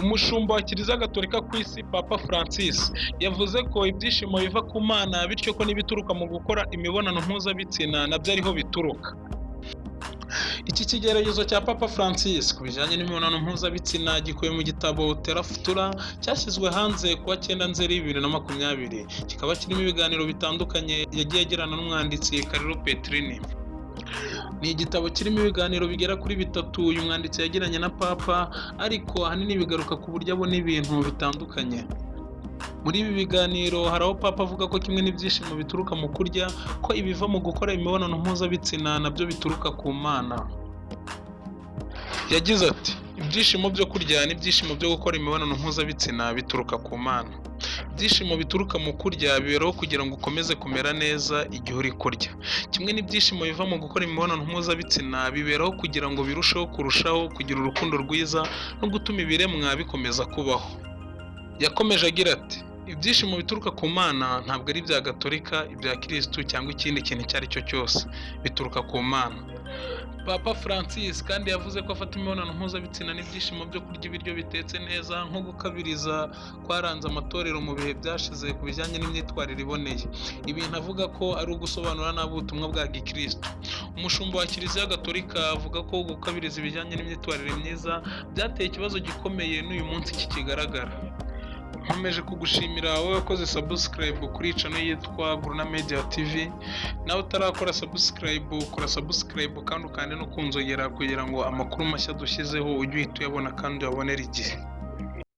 Umushumba wa Kiliziya Gatolika ku isi Papa Francis yavuze ko ibyishimo biva ku Mana bityo ko n'ibituruka mu gukora imibonano mpuzabitsina nabyo ariho bituruka. Iki kigeragezo cya Papa Francis ku bijyanye n'imibonano mpuzabitsina gikubiye mu gitabo Terra Futura cyashyizwe hanze kuwa 9 Nzeri 2020, kikaba kirimo ibiganiro bitandukanye yagiye agirana n'umwanditsi Carlo Petrini. Ni igitabo kirimo ibiganiro bigera kuri bitatu uyu mwanditsi yagiranye na Papa, ariko ahanini bigaruka ku buryo abona ibintu bitandukanye. Muri ibi biganiro hari aho Papa avuga ko kimwe n'ibyishimo bituruka mu kurya, ko ibiva mu gukora imibonano mpuzabitsina nabyo bituruka ku Mana. Yagize ati ibyishimo byo kurya n'ibyishimo byo gukora imibonano mpuzabitsina bituruka ku Mana. Ibyishimo bituruka mu kurya biberaho kugira ngo ukomeze kumera neza igihe uri kurya. Kimwe n'ibyishimo biva mu gukora imibonano mpuzabitsina biberaho kugira ngo kurushaho kugira urukundo rwiza no gutuma ibiremwa bikomeza kubaho. Yakomeje agira ati ibyishimo bituruka ku Mana ntabwo ari ibya Gatolika, ibya Kristo cyangwa ikindi kintu icyo ari cyo cyose, bituruka ku Mana. Papa Francis kandi yavuze ko afata imibonano mpuzabitsina n'ibyishimo byo kurya ibiryo bitetse neza nko gukabiriza kwaranze amatorero mu bihe byashize ku bijyanye n'imyitwarire iboneye. Ibintu avuga ko ari ugusobanura nabi ubutumwa bwa Gikristo. Umushumba wa Kiliziya Gatolika avuga ko gukabiriza ibijyanye n'imyitwarire myiza byateye ikibazo gikomeye n'uyu munsi kikigaragara. Nkomeje kugushimira wowe wakoze subscribe kuri channel yitwa Gruna Media TV. Nawe utarakora subscribe, kora subscribe kandi ukande no kunzogera kugira ngo amakuru mashya dushyizeho ujye uhita uyabona kandi uyabonere igihe.